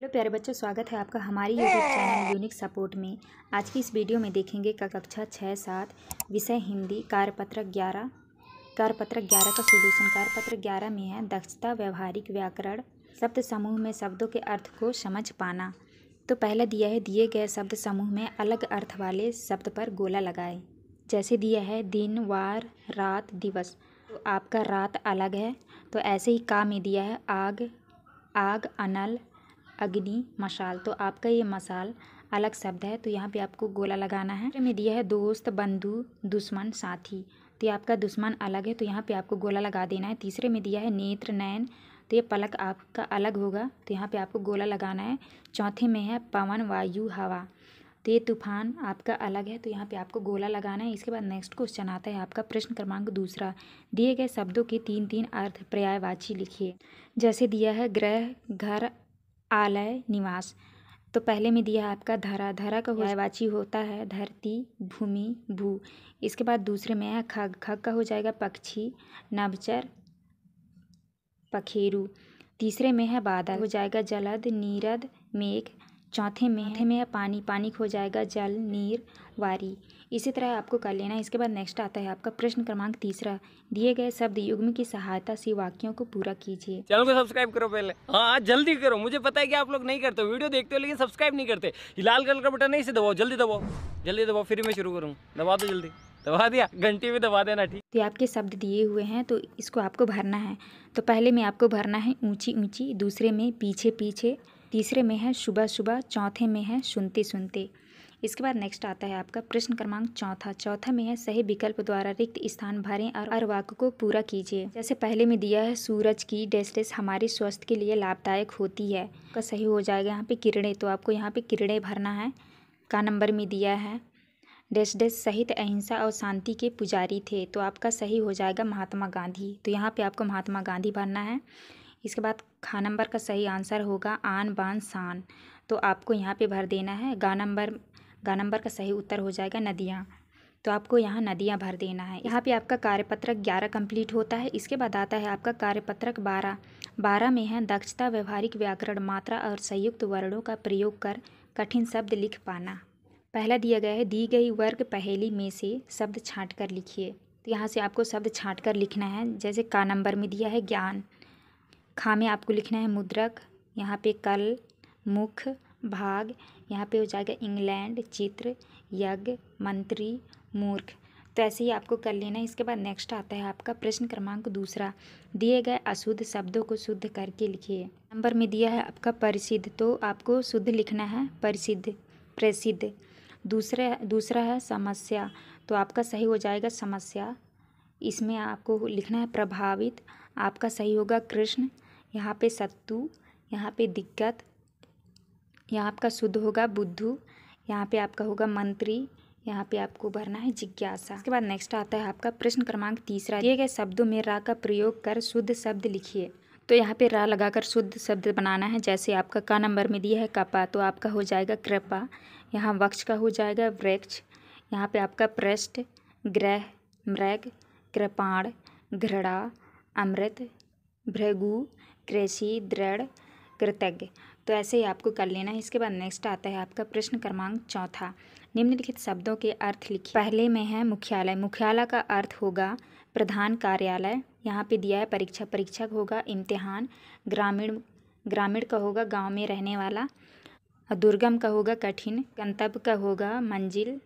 Hello प्यारे बच्चों, स्वागत है आपका हमारी यूट्यूब चैनल यूनिक सपोर्ट में। आज की इस वीडियो में देखेंगे कक्षा 6-7 विषय हिंदी कार्यपत्रक 11 का सोल्यूशन। कार्यपत्रक 11 में है दक्षता व्यवहारिक व्याकरण शब्द समूह में शब्दों के अर्थ को समझ पाना। तो पहला दिया है दिए गए शब्द समूह में अलग अर्थ वाले शब्द पर गोला लगाए। जैसे दिया है दिन, वार, रात, दिवस। तो आपका रात अलग है, तो ऐसे ही का में दिया है आग, अनल, अग्नि, मशाल। तो आपका ये मशाल अलग शब्द है, तो यहाँ पे आपको गोला लगाना है। में दिया है दोस्त, बंधु, दुश्मन, साथी। तो ये आपका दुश्मन अलग है, तो यहाँ पे आपको गोला लगा देना है। तीसरे में दिया है नेत्र, नैन। तो ये पलक आपका अलग होगा, तो यहाँ पे आपको गोला लगाना है। चौथे में है पवन, वायु, हवा। तो ये तूफान आपका अलग है, तो यहाँ पे आपको गोला लगाना है। इसके बाद नेक्स्ट क्वेश्चन आता है आपका प्रश्न क्रमांक 2। दिए गए शब्दों के 3-3 अर्थ पर्यायवाची लिखिए। जैसे दिया है गृह, घर, आलय, निवास। तो पहले में दिया है आपका धरा। धरा का पर्यायवाची होता है धरती, भूमि, भू। इसके बाद दूसरे में है खग। खग का हो जाएगा पक्षी, नभचर, पखेरु। तीसरे में है बादल, हो जाएगा जलद, नीरद, मेघ। चौथे में है पानी। पानी हो जाएगा जल, नीर, वारी। इसी तरह आपको कर लेना है। इसके बाद नेक्स्ट आता है आपका प्रश्न क्रमांक 3। दिए गए शब्द युग्म की सहायता से वाक्यों को पूरा कीजिए। चैनल को सब्सक्राइब करो पहले। हाँ जल्दी करो, मुझे पता है कि आप लोग नहीं करते हो, वीडियो देखते हो लेकिन सब्सक्राइब नहीं करते। ये लाल कलर का बटन है, इसे दबाओ, जल्दी दबाओ, जल्दी दबाओ, फिर मैं शुरू करूँ। दबा दो, जल्दी दबा दिया, घंटी भी दबा देना। ठीक, तो आपके शब्द दिए हुए हैं, तो इसको आपको भरना है। तो पहले में आपको भरना है ऊंची ऊंची, दूसरे में पीछे पीछे, तीसरे में है सुबह सुबह, चौथे में है सुनते सुनते। इसके बाद नेक्स्ट आता है आपका प्रश्न क्रमांक 4। चौथा में है सही विकल्प द्वारा रिक्त स्थान भरें और वाक्य को पूरा कीजिए। जैसे पहले में दिया है सूरज की डैश डैश हमारे स्वास्थ्य के लिए लाभदायक होती है, का सही हो जाएगा यहाँ पे किरणें। तो आपको यहाँ पे किरणें भरना है। का नंबर में दिया है डैश डैश सहित अहिंसा और शांति के पुजारी थे। तो आपका सही हो जाएगा महात्मा गांधी। तो यहाँ पे आपको महात्मा गांधी भरना है। इसके बाद खा नंबर का सही आंसर होगा आन, बान, शान। तो आपको यहाँ पे भर देना है। गा नंबर का सही उत्तर हो जाएगा नदियाँ। तो आपको यहाँ नदियाँ भर देना है। यहाँ पे आपका कार्यपत्रक 11 कंप्लीट होता है। इसके बाद आता है आपका कार्यपत्रक 12। 12 में है दक्षता व्यवहारिक व्याकरण मात्रा और संयुक्त वर्णों का प्रयोग कर कठिन शब्द लिख पाना। पहला दिया गया है दी गई वर्ग पहेली में से शब्द छाँट कर लिखिए। तो यहाँ से आपको शब्द छाँट कर लिखना है। जैसे का नंबर में दिया है ज्ञान। खा में आपको लिखना है मुद्रक, यहाँ पे कल, मुख, भाग। यहाँ पे हो जाएगा इंग्लैंड, चित्र, यज्ञ, मंत्री, मूर्ख। तो ऐसे ही आपको कर लेना है। इसके बाद नेक्स्ट आता है आपका प्रश्न क्रमांक 2। दिए गए अशुद्ध शब्दों को शुद्ध करके लिखिए। नंबर में दिया है आपका परिसिद्ध, तो आपको शुद्ध लिखना है परिसिद्ध, प्रसिद्ध। दूसरा है समस्या, तो आपका सही हो जाएगा समस्या। इसमें आपको लिखना है प्रभावित, आपका सही होगा कृष्ण। यहाँ पे सत्तू, यहाँ पे दिक्कत, यहाँ आपका शुद्ध होगा बुद्धू। यहाँ पे आपका होगा मंत्री, यहाँ पे आपको भरना है जिज्ञासा। इसके बाद नेक्स्ट आता है आपका प्रश्न क्रमांक 3। दिए गए शब्दों में रा का प्रयोग कर शुद्ध शब्द लिखिए। तो यहाँ पे रा लगाकर शुद्ध शब्द बनाना है। जैसे आपका का नंबर में दिया है कपा, तो आपका हो जाएगा कृपा। यहाँ वक्ष का हो जाएगा वृक्ष। यहाँ पे आपका पृष्ठ, ग्रह, मृग, कृपाण, घृणा, अमृत, भृगु, कृषि, दृढ़, कृतज्ञ। तो ऐसे ही आपको कर लेना है। इसके बाद नेक्स्ट आता है आपका प्रश्न क्रमांक 4। निम्नलिखित शब्दों के अर्थ लिखिए। पहले में है मुख्यालय। मुख्यालय का अर्थ होगा प्रधान कार्यालय। यहाँ पे दिया है परीक्षा। परीक्षा का होगा इम्तिहान। ग्रामीण का होगा गांव में रहने वाला। दुर्गम का होगा कठिन। गंतव्य का होगा मंजिल।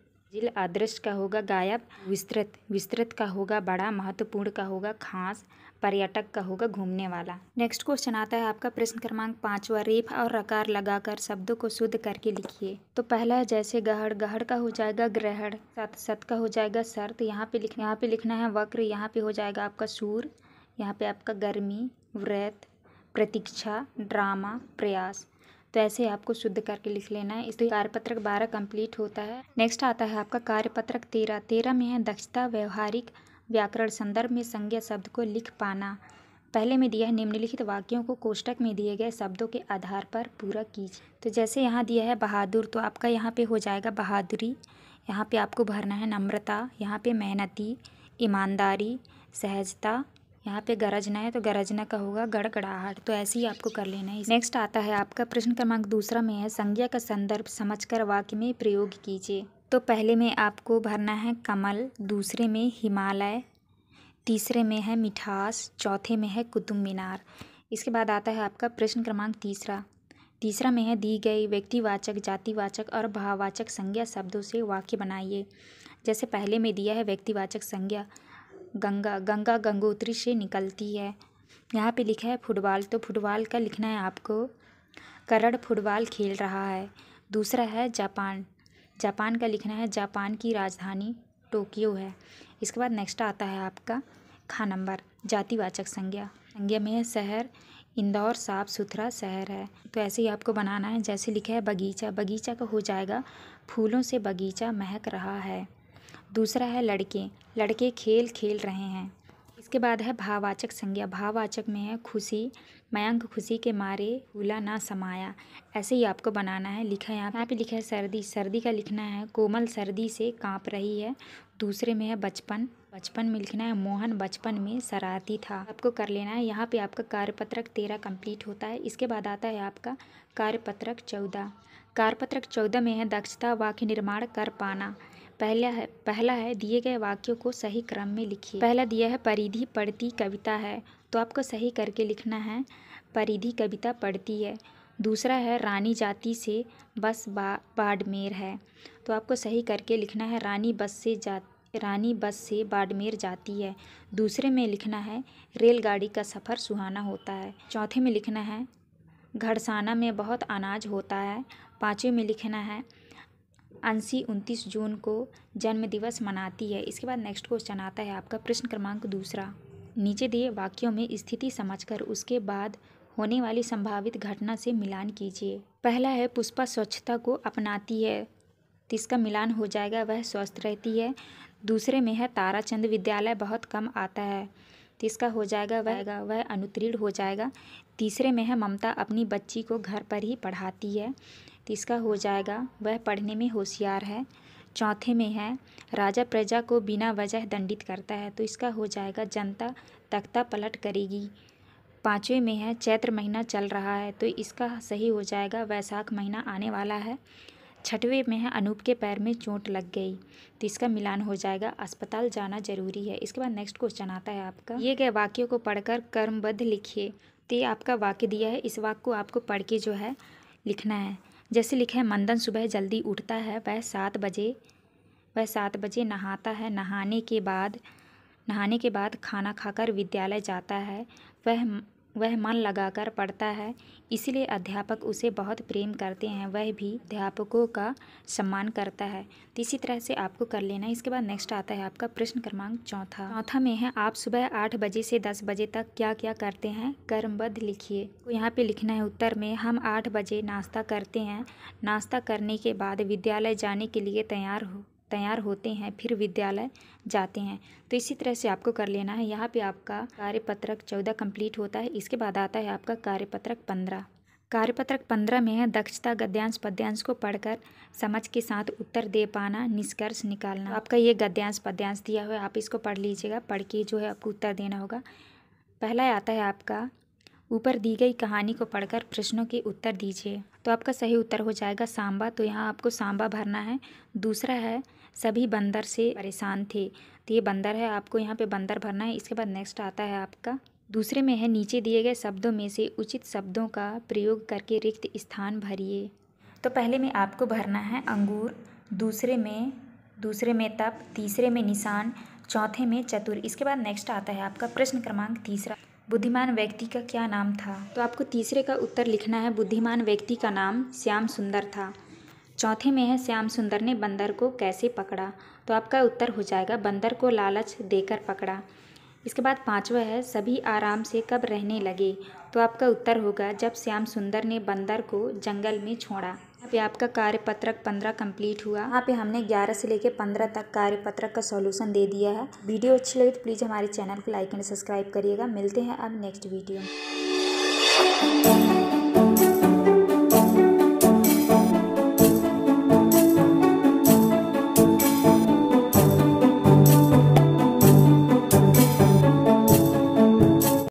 अदृश्य का होगा गायब। विस्तृत का होगा बड़ा। महत्वपूर्ण का होगा खास। पर्यटक का होगा घूमने वाला। नेक्स्ट क्वेश्चन आता है आपका प्रश्न क्रमांक 5। रेफ और रकार लगाकर शब्दों को शुद्ध करके लिखिए। तो पहला है जैसे गहड़। गहड़ का हो जाएगा ग्रहण। सत का हो जाएगा सर्त। यहाँ पे लिखना है वक्र। यहाँ पे हो जाएगा आपका सूर। यहाँ पे आपका गर्मी, व्रत, प्रतीक्षा, ड्रामा, प्रयास। तो ऐसे आपको शुद्ध करके लिख लेना है। इसलिए कार्यपत्रक 12 कंप्लीट होता है। नेक्स्ट आता है आपका कार्यपत्रक 13। 13 में है दक्षता व्यवहारिक व्याकरण संदर्भ में संज्ञा शब्द को लिख पाना। पहले में दिया है निम्नलिखित वाक्यों को कोष्टक में दिए गए शब्दों के आधार पर पूरा कीजिए। तो जैसे यहाँ दिया है बहादुर, तो आपका यहाँ पे हो जाएगा बहादुरी। यहाँ पे आपको भरना है नम्रता। यहाँ पे मेहनती, ईमानदारी, सहजता, यहाँ पे गरजना है तो गरजना का होगा गड़गड़ाहट। तो ऐसे ही आपको कर लेना है। नेक्स्ट आता है आपका प्रश्न क्रमांक दूसरा में है संज्ञा का संदर्भ समझकर वाक्य में प्रयोग कीजिए। तो पहले में आपको भरना है कमल, दूसरे में हिमालय, तीसरे में है मिठास, चौथे में है कुतुब मीनार। इसके बाद आता है आपका प्रश्न क्रमांक तीसरा में है दी गई व्यक्तिवाचक, जातिवाचक और भाववाचक संज्ञा शब्दों से वाक्य बनाइए। जैसे पहले में दिया है व्यक्तिवाचक संज्ञा गंगा, गंगा गंगोत्री से निकलती है। यहाँ पे लिखा है फुटबॉल, तो फुटबॉल का लिखना है आपको करण फुटबॉल खेल रहा है। दूसरा है जापान, जापान का लिखना है जापान की राजधानी टोक्यो है। इसके बाद नेक्स्ट आता है आपका नंबर जातिवाचक संज्ञा में है शहर, इंदौर साफ सुथरा शहर है। तो ऐसे ही आपको बनाना है। जैसे लिखा है बगीचा, बगीचा का हो जाएगा फूलों से बगीचा महक रहा है। दूसरा है लड़के, लड़के खेल खेल रहे हैं। इसके बाद है भाववाचक संज्ञा, भाववाचक में है खुशी, मयंक खुशी के मारे फूला ना समाया। ऐसे ही आपको बनाना है। लिखा है यहाँ पे लिखा है सर्दी, सर्दी का लिखना है कोमल सर्दी से काँप रही है। दूसरे में है बचपन, बचपन में लिखना है मोहन बचपन में शरारती था। आपको कर लेना है। यहाँ पे आपका कार्यपत्रक 13 कंप्लीट होता है। इसके बाद आता है आपका कार्यपत्रक 14। कार्यपत्रक 14 में है दक्षता वाक्य निर्माण कर पाना। पहला है दिए गए वाक्यों को सही क्रम में लिखिए। पहला दिया है परिधि पढ़ती कविता है, तो आपको सही करके लिखना है परिधि कविता पढ़ती है। दूसरा है रानी जाति से बस बाड़मेर है, तो आपको सही करके लिखना है रानी बस से बाड़मेर जाती है। दूसरे में लिखना है रेलगाड़ी का सफ़र सुहाना होता है। चौथे में लिखना है घड़साना में बहुत अनाज होता है। पाँचवें में लिखना है अंशी 29 जून को जन्मदिवस मनाती है। इसके बाद नेक्स्ट क्वेश्चन आता है आपका प्रश्न क्रमांक दूसरा। नीचे दिए वाक्यों में स्थिति समझकर उसके बाद होने वाली संभावित घटना से मिलान कीजिए। पहला है पुष्पा स्वच्छता को अपनाती है, तो इसका मिलान हो जाएगा वह स्वस्थ रहती है। दूसरे में है ताराचंद विद्यालय बहुत कम आता है, तो इसका हो जाएगा वह अनुत्तीर्ण हो जाएगा। तीसरे में है ममता अपनी बच्ची को घर पर ही पढ़ाती है, तो इसका हो जाएगा वह पढ़ने में होशियार है। चौथे में है राजा प्रजा को बिना वजह दंडित करता है, तो इसका हो जाएगा जनता तख्ता पलट करेगी। पाँचवें में है चैत्र महीना चल रहा है, तो इसका सही हो जाएगा वैशाख महीना आने वाला है। छठवें में है अनूप के पैर में चोट लग गई, तो इसका मिलान हो जाएगा अस्पताल जाना जरूरी है। इसके बाद नेक्स्ट क्वेश्चन आता है आपका ये गए वाक्यों को पढ़कर क्रमबद्ध लिखिए। तो ये आपका वाक्य दिया है, इस वाक्य को आपको पढ़ के जो है लिखना है। जैसे लिखा है मंदन सुबह जल्दी उठता है, वह 7 बजे नहाता है, नहाने के बाद खाना खाकर विद्यालय जाता है, वह मन लगाकर पढ़ता है, इसीलिए अध्यापक उसे बहुत प्रेम करते हैं, वह भी अध्यापकों का सम्मान करता है। तो इसी तरह से आपको कर लेना है। इसके बाद नेक्स्ट आता है आपका प्रश्न क्रमांक चौथा में है आप सुबह 8 बजे से 10 बजे तक क्या क्या करते हैं, क्रमबद्ध लिखिए। तो यहाँ पे लिखना है उत्तर में हम 8 बजे नाश्ता करते हैं, नाश्ता करने के बाद विद्यालय जाने के लिए तैयार होते हैं, फिर विद्यालय जाते हैं। तो इसी तरह से आपको कर लेना है। यहाँ पे आपका कार्यपत्रक 14 कंप्लीट होता है। इसके बाद आता है आपका कार्यपत्रक 15। कार्यपत्रक 15 में है दक्षता गद्यांश पद्यांश को पढ़कर समझ के साथ उत्तर दे पाना, निष्कर्ष निकालना। तो आपका ये गद्यांश पद्यांश दिया हुआ है, आप इसको पढ़ लीजिएगा, पढ़ के जो है आपको उत्तर देना होगा। पहला आता है आपका ऊपर दी गई कहानी को पढ़कर प्रश्नों के उत्तर दीजिए। तो आपका सही उत्तर हो जाएगा सांबा, तो यहाँ आपको सांबा भरना है। दूसरा है सभी बंदर से परेशान थे, तो ये बंदर है, आपको यहाँ पे बंदर भरना है। इसके बाद नेक्स्ट आता है आपका दूसरे में है नीचे दिए गए शब्दों में से उचित शब्दों का प्रयोग करके रिक्त स्थान भरिए। तो पहले में आपको भरना है अंगूर, दूसरे में तप, तीसरे में निशान, चौथे में चतुर। इसके बाद नेक्स्ट आता है आपका प्रश्न क्रमांक तीसरा। बुद्धिमान व्यक्ति का क्या नाम था? तो आपको तीसरे का उत्तर लिखना है बुद्धिमान व्यक्ति का नाम श्याम सुंदर था। चौथे में है श्याम सुंदर ने बंदर को कैसे पकड़ा? तो आपका उत्तर हो जाएगा बंदर को लालच देकर पकड़ा। इसके बाद पांचवा है सभी आराम से कब रहने लगे? तो आपका उत्तर होगा जब श्याम सुंदर ने बंदर को जंगल में छोड़ा। यहाँ पे आपका कार्यपत्रक 15 कंप्लीट हुआ। यहाँ पे हमने 11 से लेकर 15 तक कार्यपत्रक का सॉल्यूशन दे दिया है। वीडियो अच्छी लगी तो प्लीज़ हमारे चैनल को लाइक एंड सब्सक्राइब करिएगा। मिलते हैं अब नेक्स्ट वीडियो।